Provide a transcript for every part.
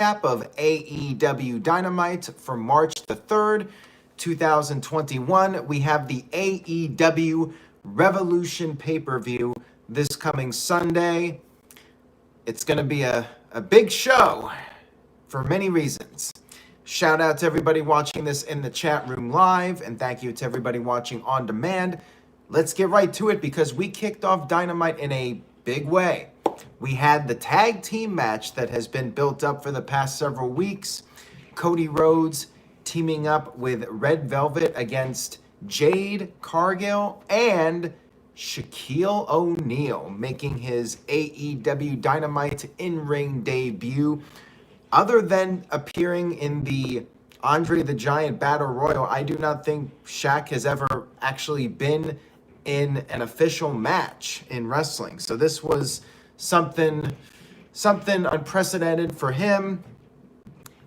recap of AEW Dynamite for March the 3rd, 2021. We have the AEW Revolution pay-per-view this coming Sunday. It's going to be a big show for many reasons. Shout out to everybody watching this in the chat room live, and thank you to everybody watching on demand. Let's get right to it because we kicked off Dynamite in a big way. We had the tag team match that has been built up for the past several weeks. Cody Rhodes teaming up with Red Velvet against Jade Cargill and Shaquille O'Neal making his AEW Dynamite in-ring debut. Other than appearing in the Andre the Giant Battle Royal, I do not think Shaq has ever actually been in an official match in wrestling. So this was something unprecedented for him.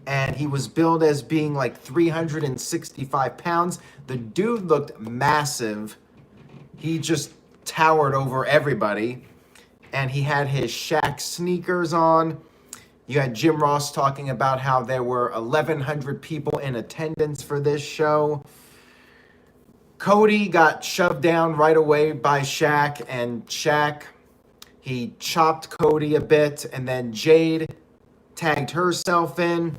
And he was billed as being like 365 pounds. The dude looked massive. He just towered over everybody. And he had his Shaq sneakers on. You had Jim Ross talking about how there were 1,100 people in attendance for this show. Cody got shoved down right away by Shaq, and Shaq, he chopped Cody a bit, and then Jade tagged herself in.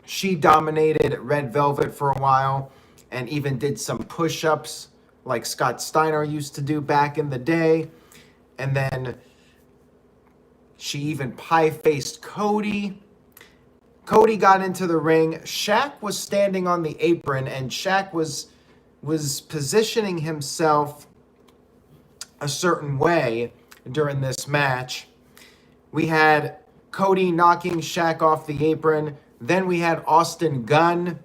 She dominated Red Velvet for a while and even did some push-ups like Scott Steiner used to do back in the day. And then she even pie-faced Cody. Cody got into the ring. Shaq was standing on the apron, and Shaq was positioning himself a certain way during this match. We had Cody knocking Shaq off the apron. Then we had Austin Gunn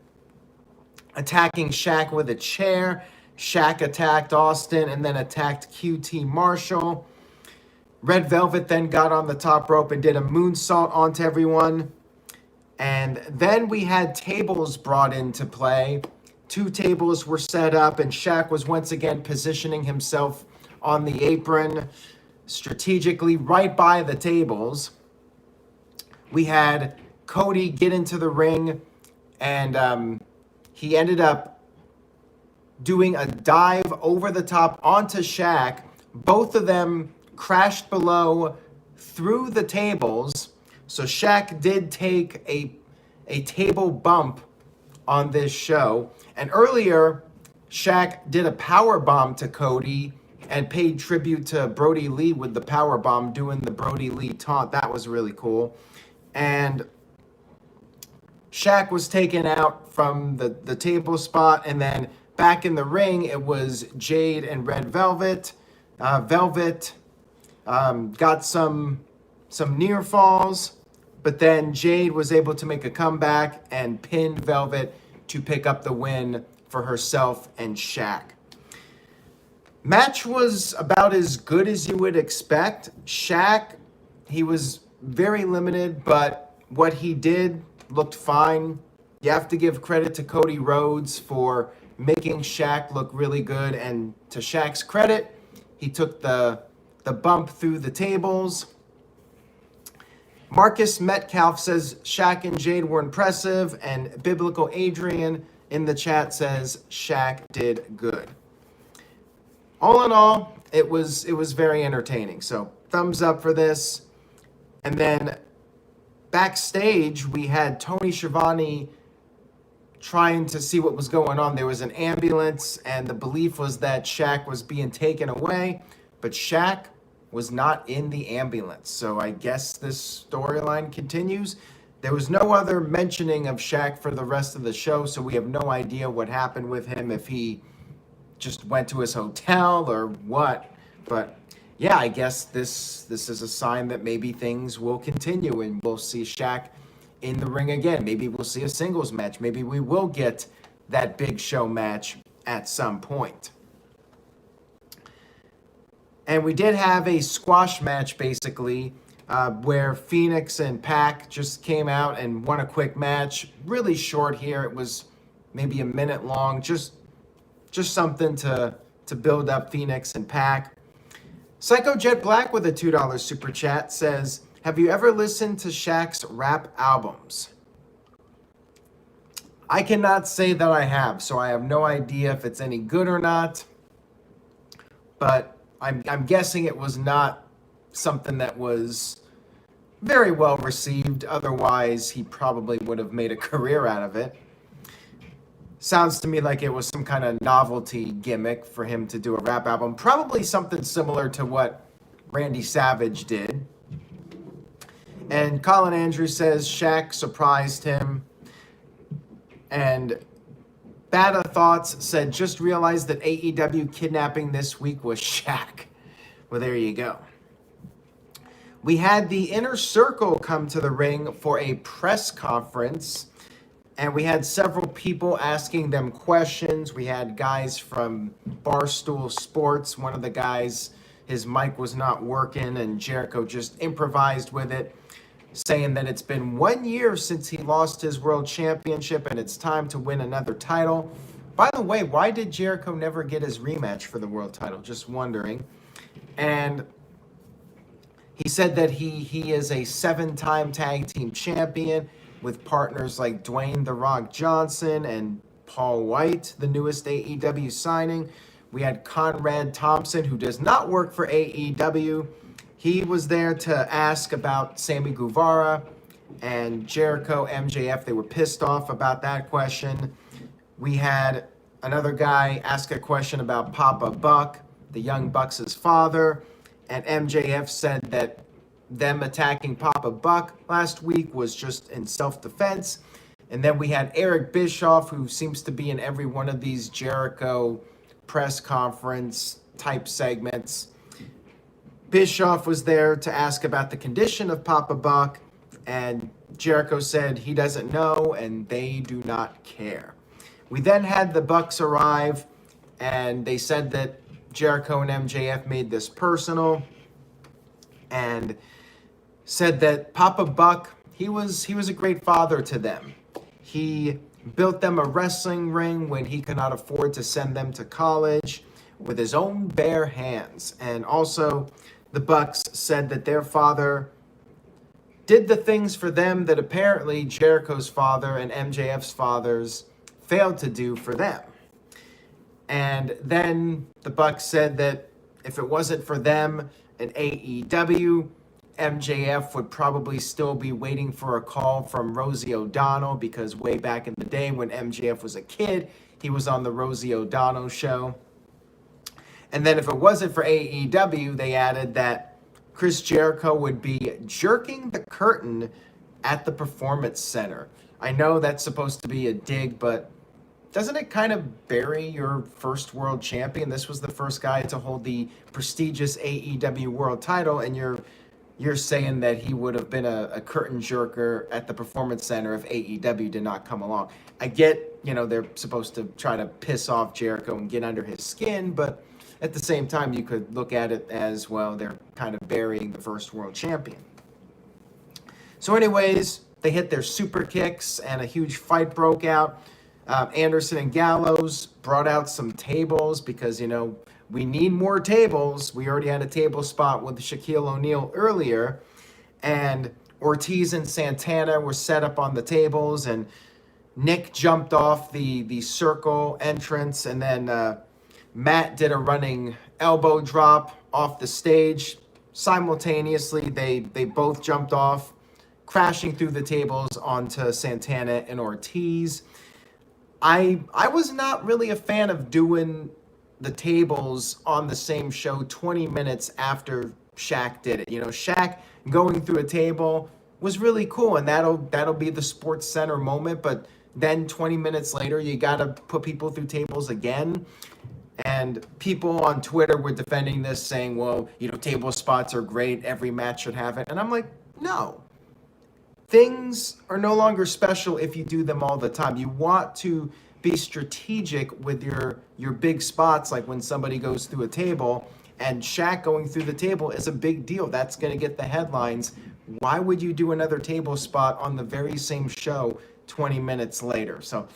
attacking Shaq with a chair. Shaq attacked Austin and then attacked QT Marshall. Red Velvet then got on the top rope and did a moonsault onto everyone. And then we had tables brought into play. 2 tables were set up, and Shaq was once again positioning himself on the apron strategically right by the tables. We had Cody get into the ring, and he ended up doing a dive over the top onto Shaq. Both of them crashed below through the tables. So Shaq did take a table bump on this show. And earlier, Shaq did a power bomb to Cody and paid tribute to Brody Lee with the power bomb, doing the Brody Lee taunt. That was really cool. And Shaq was taken out from the table spot, and then back in the ring, it was Jade and Red Velvet. Velvet got some near falls, but then Jade was able to make a comeback and pinned Velvet to pick up the win for herself and Shaq. Match was about as good as you would expect. Shaq, he was very limited, but what he did looked fine. You have to give credit to Cody Rhodes for making Shaq look really good, and to Shaq's credit, he took the bump through the tables. Marcus Metcalf says Shaq and Jade were impressive, and Biblical Adrian in the chat says Shaq did good. All in all, it was very entertaining. So thumbs up for this. And then backstage, we had Tony Schiavone trying to see what was going on. There was an ambulance, and the belief was that Shaq was being taken away, but Shaq was not in the ambulance. So I guess this storyline continues. There was no other mentioning of Shaq for the rest of the show, so we have no idea what happened with him, if he just went to his hotel or what. But yeah, I guess this is a sign that maybe things will continue and we'll see Shaq in the ring again. Maybe we'll see a singles match. Maybe we will get that big show match at some point. And we did have a squash match, basically, where Phoenix and Pac just came out and won a quick match. Really short here. It was maybe a minute long. Just something to build up Phoenix and Pac. Psycho Jet Black with a $2 super chat says, Have you ever listened to Shaq's rap albums? I cannot say that I have, so I have no idea if it's any good or not. But I'm guessing it was not something that was very well received. Otherwise, he probably would have made a career out of it. Sounds to me like it was some kind of novelty gimmick for him to do a rap album. Probably something similar to what Randy Savage did. And Colin Andrews says Shaq surprised him. And Bada Thoughts said, just realized that AEW kidnapping this week was Shaq. Well, there you go. We had the Inner Circle come to the ring for a press conference. And we had several people asking them questions. We had guys from Barstool Sports. One of the guys, his mic was not working, and Jericho just improvised with it, saying that it's been 1 year since he lost his world championship and it's time to win another title. By the way, why did Jericho never get his rematch for the world title? Just wondering. And he said that he is a 7-time tag team champion with partners like Dwayne "The Rock" Johnson and Paul Wight, the newest AEW signing. We had Conrad Thompson, who does not work for AEW. He was there to ask about Sammy Guevara and Jericho, MJF. They were pissed off about that question. We had another guy ask a question about Papa Buck, the Young Bucks' father, and MJF said that them attacking Papa Buck last week was just in self-defense. And then we had Eric Bischoff, who seems to be in every one of these Jericho press conference type segments. Bischoff was there to ask about the condition of Papa Buck, and Jericho said he doesn't know and they do not care. We then had the Bucks arrive, and they said that Jericho and MJF made this personal, and said that Papa Buck, he was a great father to them. He built them a wrestling ring when he could not afford to send them to college with his own bare hands. And also, the Bucks said that their father did the things for them that apparently Jericho's father and MJF's fathers failed to do for them. And then the Bucks said that if it wasn't for them and AEW, MJF would probably still be waiting for a call from Rosie O'Donnell, because way back in the day when MJF was a kid, he was on the Rosie O'Donnell show. And then if it wasn't for AEW, they added that Chris Jericho would be jerking the curtain at the Performance Center. I know that's supposed to be a dig, but doesn't it kind of bury your first world champion? This was the first guy to hold the prestigious AEW world title, and you're saying that he would have been a curtain jerker at the Performance Center if AEW did not come along. I get, they're supposed to try to piss off Jericho and get under his skin, but at the same time, you could look at it as, well, they're kind of burying the first world champion. So anyways, they hit their super kicks and a huge fight broke out. Anderson and Gallows brought out some tables because, we need more tables. We already had a table spot with Shaquille O'Neal earlier. And Ortiz and Santana were set up on the tables. And Nick jumped off the circle entrance. And then Matt did a running elbow drop off the stage. Simultaneously, they both jumped off, crashing through the tables onto Santana and Ortiz. I was not really a fan of doing the tables on the same show 20 minutes after Shaq did it. Shaq going through a table was really cool, and that'll be the Sports Center moment, but then 20 minutes later, you got to put people through tables again. And people on Twitter were defending this, saying, well, table spots are great. Every match should have it. And I'm like, no. Things are no longer special if you do them all the time. You want to be strategic with your big spots, like when somebody goes through a table, and Shaq going through the table is a big deal. That's going to get the headlines. Why would you do another table spot on the very same show 20 minutes later? So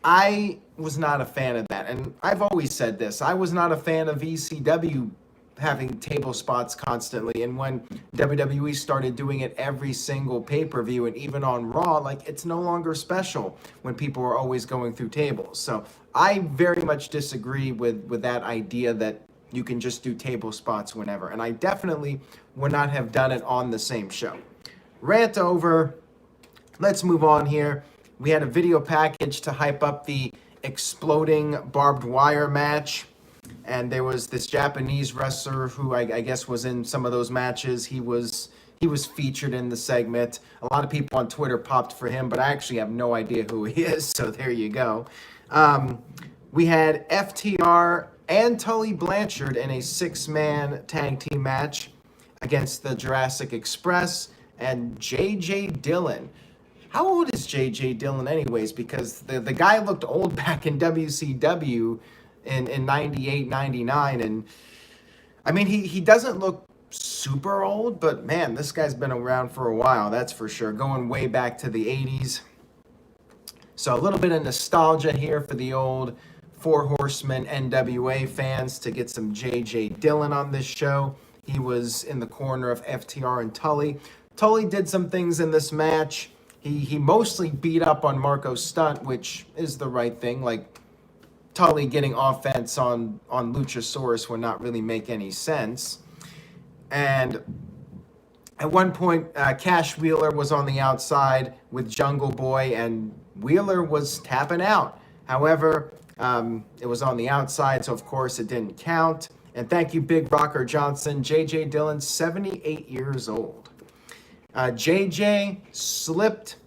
I was not a fan of that. And I've always said this. I was not a fan of ECW having table spots constantly. And when WWE started doing it every single pay-per-view and even on Raw, like, it's no longer special when people are always going through tables. So I very much disagree with that idea that you can just do table spots whenever. And I definitely would not have done it on the same show. Rant over. Let's move on here. We had a video package to hype up the exploding barbed wire match. And there was this Japanese wrestler who I guess was in some of those matches. He was featured in the segment. A lot of people on Twitter popped for him, but I actually have no idea who he is. So there you go. We had FTR and Tully Blanchard in a 6-man tag team match against the Jurassic Express and JJ Dillon. How old is JJ Dillon anyways? Because the guy looked old back in WCW in 98, 99. And I mean, he doesn't look super old, but man, this guy's been around for a while, that's for sure. Going way back to the 80s. So a little bit of nostalgia here for the old Four Horsemen NWA fans to get some JJ Dillon on this show. He was in the corner of FTR and Tully. Tully did some things in this match. He mostly beat up on Marco Stunt, which is the right thing. Like, Tully getting offense on Luchasaurus would not really make any sense. And at one point, Cash Wheeler was on the outside with Jungle Boy, and Wheeler was tapping out. However, it was on the outside, so of course it didn't count. And thank you, Big Rocker Johnson. JJ Dillon, 78 years old. JJ slipped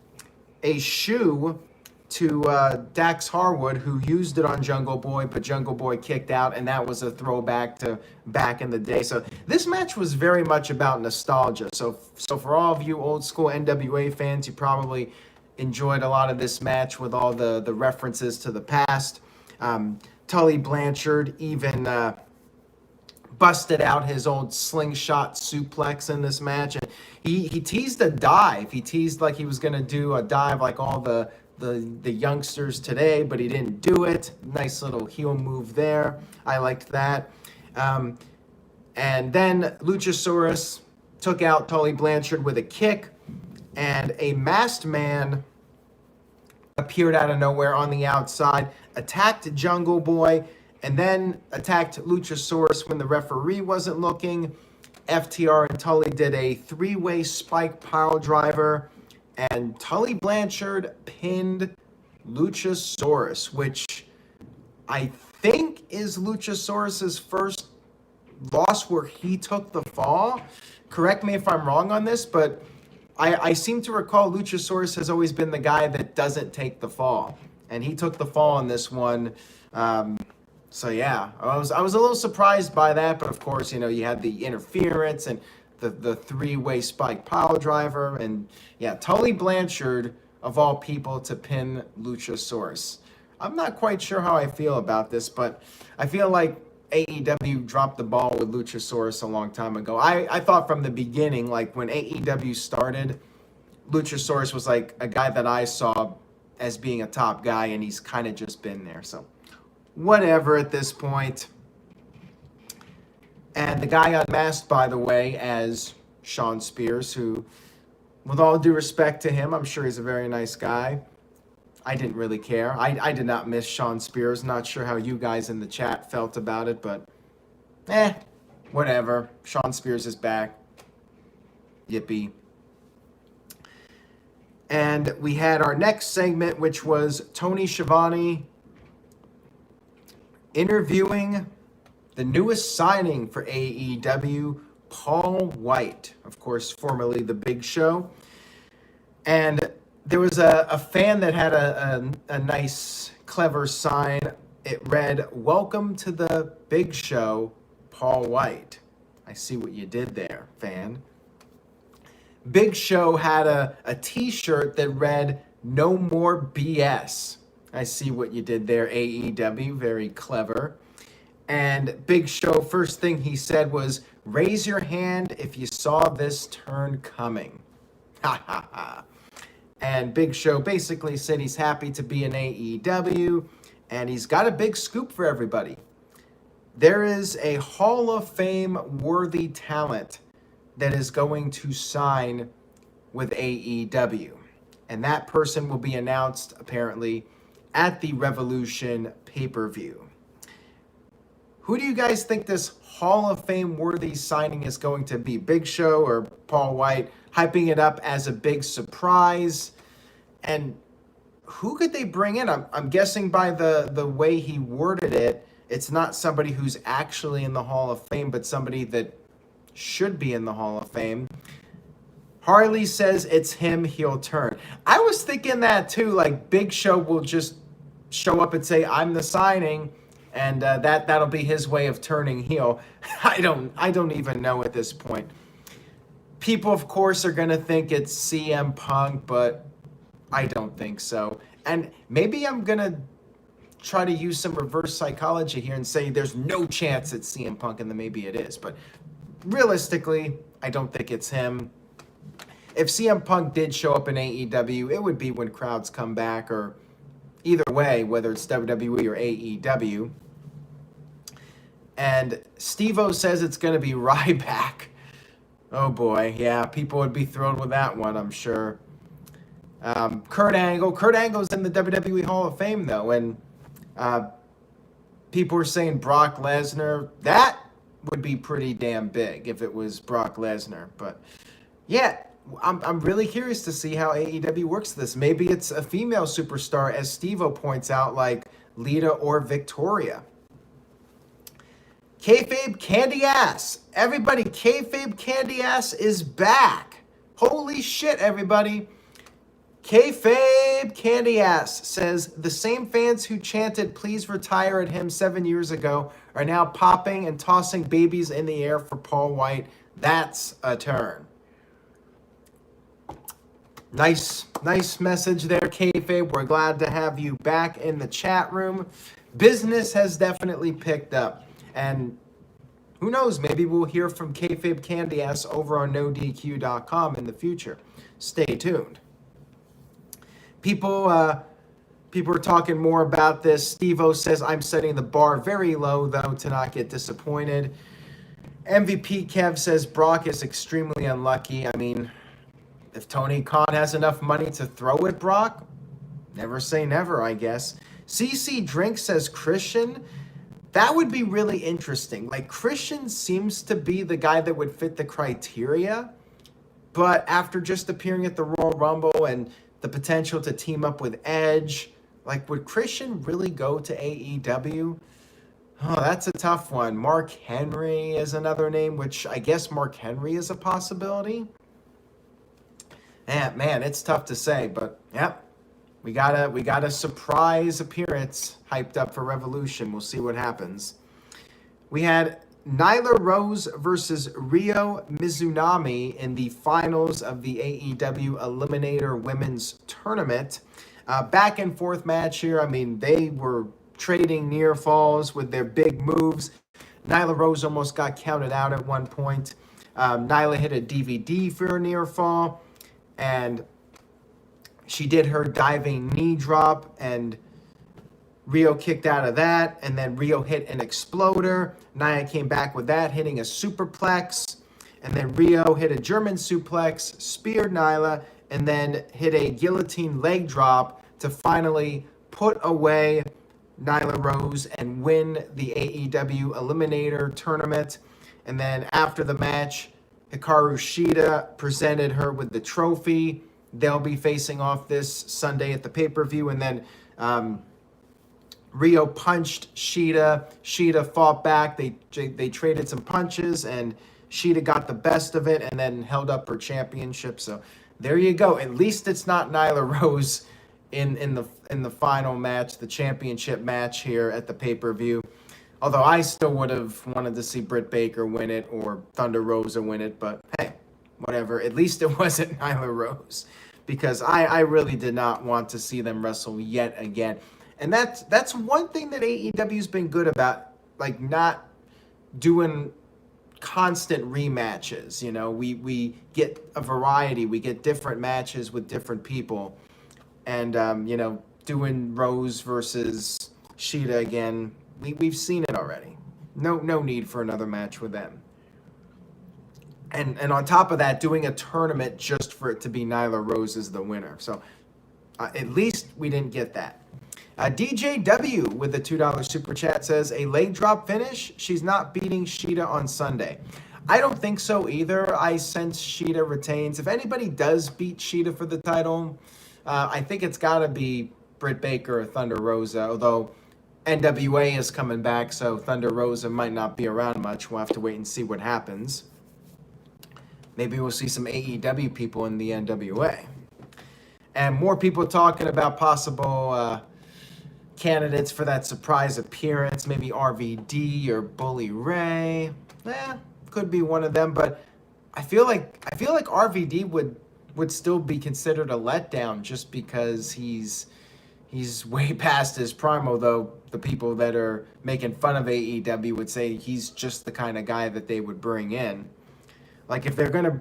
a shoe to Dax Harwood, who used it on Jungle Boy, but Jungle Boy kicked out, and that was a throwback to back in the day. So this match was very much about nostalgia. So for all of you old school NWA fans, you probably enjoyed a lot of this match with all the references to the past. Tully Blanchard even busted out his old slingshot suplex in this match, and he teased a dive. He teased like he was gonna do a dive like all the youngsters today, but he didn't do it. Nice little heel move there. I liked that. And then Luchasaurus took out Tully Blanchard with a kick, and a masked man appeared out of nowhere on the outside, attacked Jungle Boy, and then attacked Luchasaurus when the referee wasn't looking. FTR and Tully did a 3-way spike pile driver, and Tully Blanchard pinned Luchasaurus, which I think is Luchasaurus's first loss where he took the fall. Correct me if I'm wrong on this, but I seem to recall Luchasaurus has always been the guy that doesn't take the fall, and he took the fall in this one. So yeah, I was a little surprised by that, but of course, you know, you had the interference and the 3-way spike pile driver, and yeah, Tully Blanchard of all people to pin Luchasaurus. I'm not quite sure how I feel about this, but I feel like AEW dropped the ball with Luchasaurus a long time ago. I thought from the beginning, like when AEW started, Luchasaurus was like a guy that I saw as being a top guy, and he's kind of just been there. So whatever at this point. And the guy unmasked, by the way, as Shawn Spears, who, with all due respect to him, I'm sure he's a very nice guy. I didn't really care. I did not miss Shawn Spears. Not sure how you guys in the chat felt about it, but whatever. Shawn Spears is back. Yippee. And we had our next segment, which was Tony Schiavone interviewing the newest signing for AEW, Paul Wight, of course, formerly The Big Show. And there was a fan that had a nice, clever sign. It read, "Welcome to the Big Show, Paul Wight." I see what you did there, fan. Big Show had a t-shirt that read, "No more BS." I see what you did there, AEW. Very clever. And Big Show, first thing he said was, "Raise your hand if you saw this turn coming." Ha ha ha. And Big Show basically said he's happy to be in AEW, and he's got a big scoop for everybody. there is a Hall of Fame worthy talent that is going to sign with AEW. And that person will be announced apparently at the Revolution pay-per-view. Who do you guys think this Hall of Fame worthy signing is going to be? Big Show or Paul Wight? Hyping it up as a big surprise. And who could they bring in? I'm guessing by the way he worded it, it's not somebody who's actually in the Hall of Fame, but somebody that should be in the Hall of Fame. Harley says it's him, he'll turn. I was thinking that too, like Big Show will just show up and say, I'm the signing, and that'll be his way of turning heel. I don't even know at this point. People, of course, are going to think it's CM Punk, but I don't think so. And maybe I'm going to try to use some reverse psychology here and say there's no chance it's CM Punk, and then maybe it is. But realistically, I don't think it's him. If CM Punk did show up in AEW, it would be when crowds come back, or either way, whether it's WWE or AEW. And Steve-O says it's going to be Ryback. Oh boy, yeah, people would be thrilled with that one, I'm sure. Kurt Angle's in the WWE Hall of Fame, though, and people were saying Brock Lesnar. That would be pretty damn big if it was Brock Lesnar. But yeah, I'm really curious to see how AEW works this. Maybe it's a female superstar, as Steve-O points out, like Lita or Victoria. Kayfabe Candy Ass. Everybody, Kayfabe Candy Ass is back. Holy shit, everybody. Kayfabe Candy Ass says the same fans who chanted please retire at him 7 years ago are now popping and tossing babies in the air for Paul Wight. That's a turn. Nice message there, Kayfabe. We're glad to have you back in the chat room. Business has definitely picked up. And who knows, maybe we'll hear from Kayfabe Candy Ass over on NoDQ.com in the future. Stay tuned. People are talking more about this. Steve-O says, I'm setting the bar very low, though, to not get disappointed. MVP Kev says, Brock is extremely unlucky. I mean, if Tony Khan has enough money to throw at Brock, never say never, I guess. CC Drink says, Christian. That would be really interesting. Like, Christian seems to be the guy that would fit the criteria, but after just appearing at the Royal Rumble and the potential to team up with Edge, like, would Christian really go to AEW? Oh, that's a tough one. Mark Henry is another name, which I guess Mark Henry is a possibility. Man, it's tough to say, but yep. We got a surprise appearance hyped up for Revolution. We'll see what happens. We had Nyla Rose versus Rio Mizunami in the finals of the AEW Eliminator Women's Tournament. Back and forth match here. I mean, they were trading near falls with their big moves. Nyla Rose almost got counted out at one point. Nyla hit a DVD for a near fall, and she did her diving knee drop, and Rio kicked out of that, and then Rio hit an exploder. Nia came back with that, hitting a superplex, and then Rio hit a German suplex, speared Nyla, and then hit a guillotine leg drop to finally put away Nyla Rose and win the AEW Eliminator Tournament. And then after the match, Hikaru Shida presented her with the trophy. They'll be facing off this Sunday at the pay-per-view. And then Rio punched Shida. Shida fought back. They traded some punches, and Shida got the best of it and then held up her championship. So there you go. At least it's not Nyla Rose in the final match, the championship match here at the pay-per-view. Although I still would have wanted to see Britt Baker win it or Thunder Rosa win it. But hey, whatever. At least it wasn't Nyla Rose, because I really did not want to see them wrestle yet again. And that's one thing that AEW's been good about, like not doing constant rematches. You know, we get a variety, we get different matches with different people, and you know, doing Rose versus Shida again, we've seen it already. No need for another match with them. And on top of that, doing a tournament just for it to be Nyla Rose as the winner. So at least we didn't get that. DJW with the $2 super chat says, a leg drop finish? She's not beating Shida on Sunday. I don't think so either. I sense Shida retains. If anybody does beat Shida for the title, I think it's got to be Britt Baker or Thunder Rosa, although NWA is coming back, so Thunder Rosa might not be around much. We'll have to wait and see what happens. Maybe we'll see some AEW people in the NWA. And more people talking about possible candidates for that surprise appearance. Maybe RVD or Bully Ray. Could be one of them, but I feel like RVD would still be considered a letdown just because he's way past his prime, although the people that are making fun of AEW would say he's just the kind of guy that they would bring in. Like if they're gonna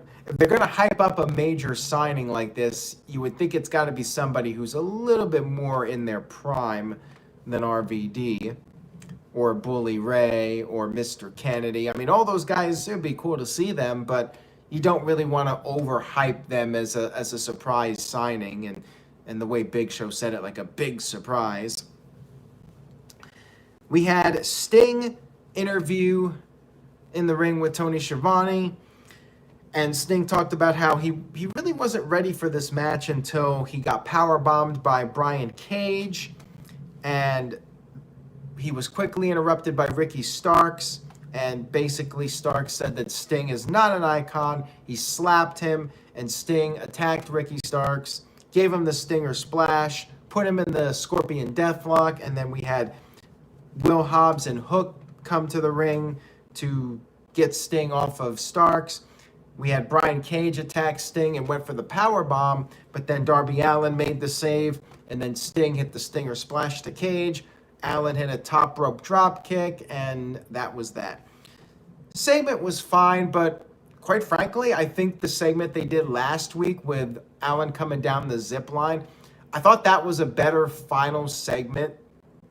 hype up a major signing like this, you would think it's got to be somebody who's a little bit more in their prime than RVD or Bully Ray or Mr. Kennedy. I mean, all those guys, it'd be cool to see them, but you don't really want to overhype them as a surprise signing, and the way Big Show said it, like a big surprise. We had Sting interview in the ring with Tony Schiavone. And Sting talked about how he really wasn't ready for this match until he got powerbombed by Brian Cage. And he was quickly interrupted by Ricky Starks. And basically Starks said that Sting is not an icon. He slapped him, and Sting attacked Ricky Starks, gave him the Stinger Splash, put him in the Scorpion Deathlock, and then we had Will Hobbs and Hook come to the ring to get Sting off of Starks. We had Brian Cage attack Sting and went for the power bomb, but then Darby Allin made the save, and then Sting hit the Stinger Splash to Cage. Allin hit a top rope drop kick, and that was that. Segment was fine, but quite frankly, I think the segment they did last week with Allin coming down the zip line, I thought that was a better final segment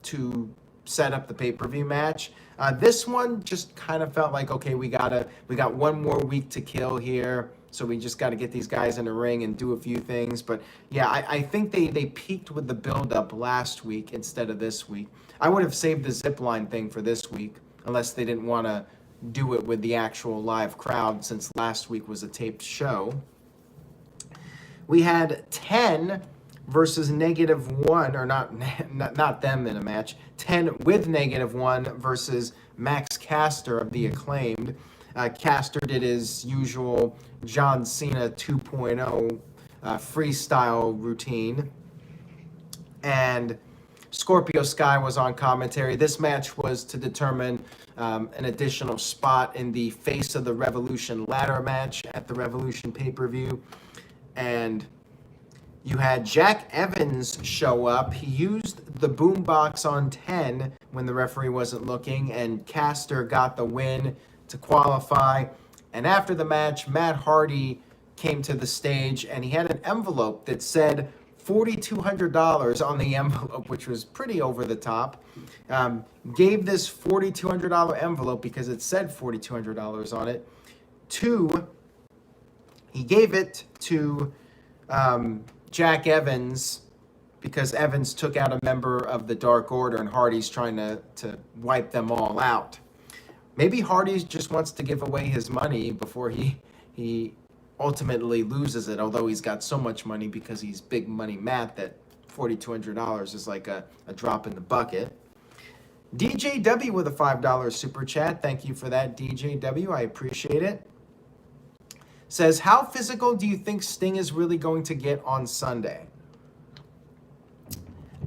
to set up the pay-per-view match. This one just kind of felt like, okay, we got one more week to kill here, so we just got to get these guys in the ring and do a few things. But yeah, I think they peaked with the build-up last week instead of this week. I would have saved the zipline thing for this week, unless they didn't want to do it with the actual live crowd, since last week was a taped show. We had 10 versus -1, or not them in a match. 10 with -1 versus Max Caster of the Acclaimed. Caster did his usual John Cena 2.0 freestyle routine. And Scorpio Sky was on commentary. This match was to determine an additional spot in the Face of the Revolution ladder match at the Revolution pay-per-view. And you had Jack Evans show up. He used the boombox on 10 when the referee wasn't looking, and Caster got the win to qualify. And after the match, Matt Hardy came to the stage, and he had an envelope that said $4,200 on the envelope, which was pretty over the top. Gave this $4,200 envelope, because it said $4,200 on it, he gave it to Jack Evans, because Evans took out a member of the Dark Order, and Hardy's trying to wipe them all out. Maybe Hardy just wants to give away his money before he ultimately loses it, although he's got so much money because he's Big Money Matt that $4,200 is like a drop in the bucket. DJW with a $5 super chat. Thank you for that, DJW. I appreciate it. Says, how physical do you think Sting is really going to get on Sunday?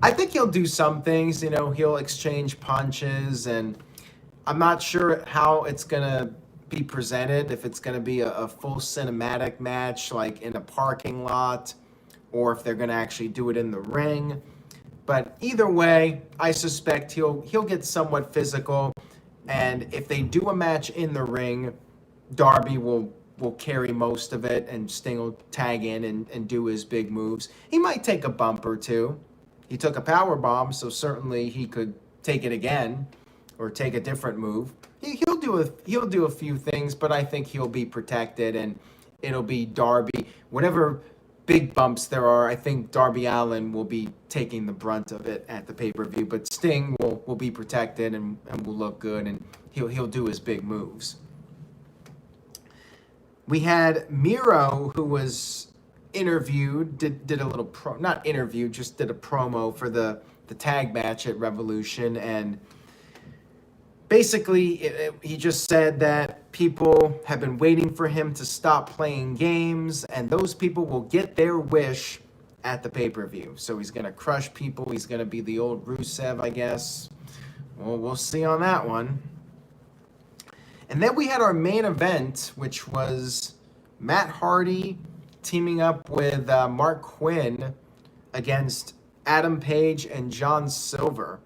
I think he'll do some things. He'll exchange punches, and I'm not sure how it's going to be presented, if it's going to be a full cinematic match like in a parking lot, or if they're going to actually do it in the ring. But either way, I suspect he'll get somewhat physical, and if they do a match in the ring, Darby will carry most of it, and Sting will tag in and do his big moves. He might take a bump or two. He took a power bomb, so certainly he could take it again or take a different move. do a few things, but I think he'll be protected, and it'll be Darby. Whatever big bumps there are, I think Darby Allin will be taking the brunt of it at the pay-per-view, but Sting will be protected and will look good, and he'll do his big moves. We had Miro, who was interviewed, did a little not interview, just did a promo for the tag match at Revolution, and basically he just said that people have been waiting for him to stop playing games, and those people will get their wish at the pay-per-view. So he's going to crush people. He's going to be the old Rusev, I guess. Well, we'll see on that one. And then we had our main event, which was Matt Hardy teaming up with Mark Quinn against Adam Page and John Silver.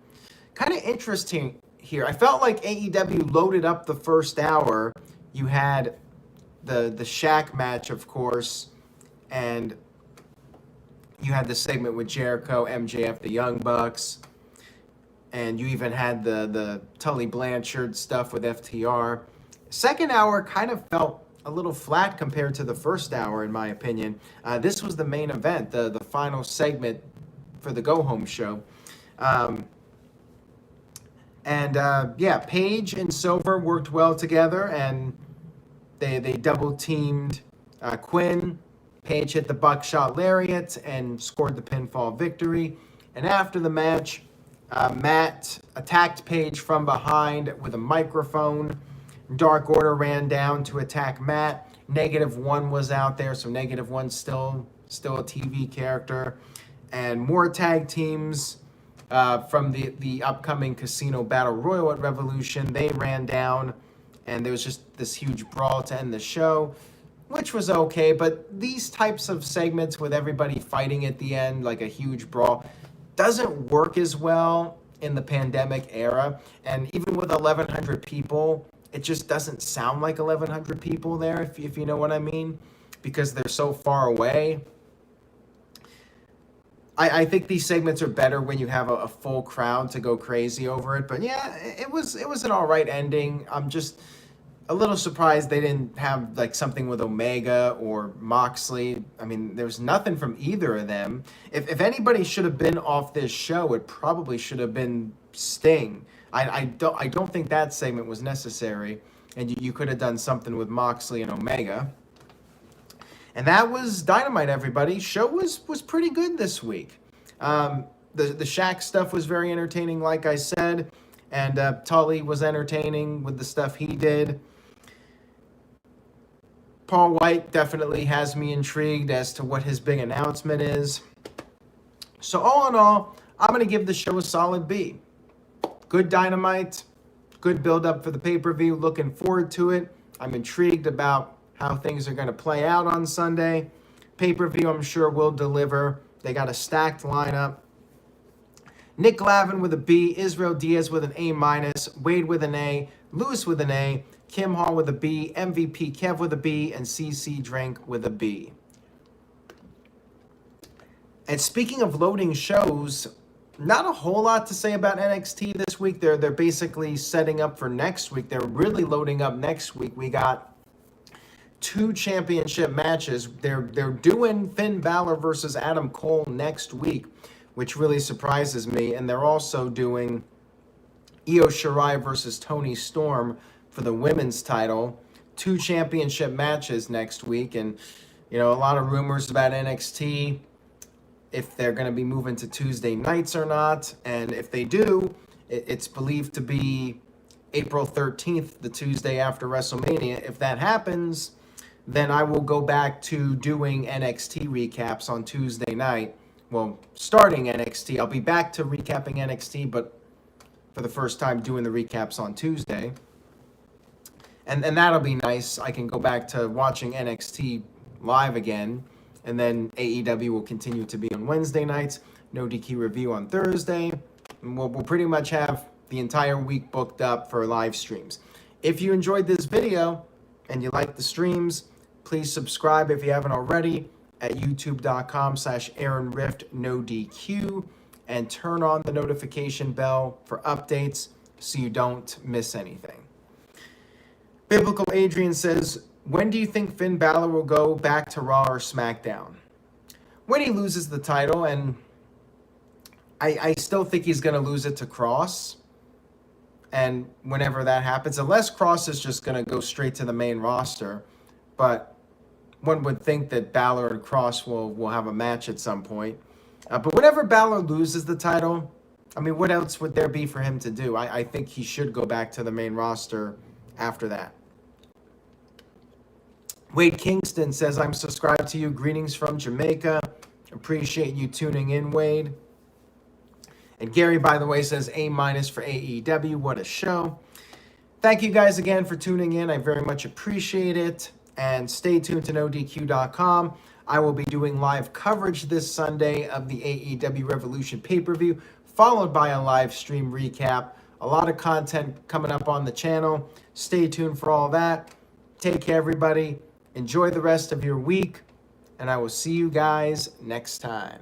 Kind of interesting here. I felt like AEW loaded up the first hour. You had the Shaq match, of course, and you had the segment with Jericho, MJF, the Young Bucks, and you even had the Tully Blanchard stuff with FTR. Second hour kind of felt a little flat compared to the first hour, in my opinion. This was the main event, the final segment for the go-home show. Page and Silver worked well together, and they double-teamed Quinn. Page hit the buckshot lariat and scored the pinfall victory. And after the match, Matt attacked Page from behind with a microphone. Dark Order ran down to attack Matt. -1 was out there, so -1's still a TV character. And more tag teams from the upcoming Casino Battle Royal at Revolution. They ran down, and there was just this huge brawl to end the show, which was okay. But these types of segments with everybody fighting at the end, like a huge brawl, doesn't work as well in the pandemic era. And even with 1,100 people, it just doesn't sound like 1,100 people there, if you know what I mean, because they're so far away. I think these segments are better when you have a full crowd to go crazy over it. But yeah, it was an all right ending. I'm just a little surprised they didn't have like something with Omega or Moxley. I mean, there's nothing from either of them. If anybody should have been off this show, it probably should have been Sting. I don't think that segment was necessary, and you could have done something with Moxley and Omega. And that was Dynamite, everybody. Show was pretty good this week. The Shaq stuff was very entertaining, like I said, and Tully was entertaining with the stuff he did. Paul Wight definitely has me intrigued as to what his big announcement is. So all in all, I'm going to give the show a solid B. Good Dynamite, good build-up for the pay-per-view. Looking forward to it. I'm intrigued about how things are going to play out on Sunday. Pay-per-view, I'm sure, will deliver. They got a stacked lineup. Nick Glavin with a B, Israel Diaz with an A-, Wade with an A, Lewis with an A, Kim Hall with a B, MVP Kev with a B, and CC Drink with a B. And speaking of loading shows, not a whole lot to say about NXT this week. They're basically setting up for next week. They're really loading up next week. We got 2 championship matches. They're doing Finn Balor versus Adam Cole next week, which really surprises me. And they're also doing Io Shirai versus Toni Storm for the women's title. 2 championship matches next week. And, you know, a lot of rumors about NXT, if they're going to be moving to Tuesday nights or not. And if they do, it's believed to be April 13th, the Tuesday after WrestleMania. If that happens, then I will go back to doing NXT recaps on Tuesday night. Well, starting NXT. I'll be back to recapping NXT, but for the first time doing the recaps on Tuesday. And that'll be nice. I can go back to watching NXT live again. And then AEW will continue to be on Wednesday nights. No DQ review on Thursday. And we'll pretty much have the entire week booked up for live streams. If you enjoyed this video and you like the streams, please subscribe if you haven't already at youtube.com/AaronRift, and turn on the notification bell for updates so you don't miss anything. Biblical Adrian says, when do you think Finn Balor will go back to Raw or SmackDown? When he loses the title, and I still think he's going to lose it to Cross. And whenever that happens, unless Cross is just going to go straight to the main roster. But one would think that Balor and Cross will have a match at some point. But whenever Balor loses the title, I mean, what else would there be for him to do? I think he should go back to the main roster after that. Wade Kingston says, I'm subscribed to you. Greetings from Jamaica. Appreciate you tuning in, Wade. And Gary, by the way, says A- for AEW. What a show. Thank you guys again for tuning in. I very much appreciate it. And stay tuned to NoDQ.com. I will be doing live coverage this Sunday of the AEW Revolution pay-per-view, followed by a live stream recap. A lot of content coming up on the channel. Stay tuned for all that. Take care, everybody. Enjoy the rest of your week. And I will see you guys next time.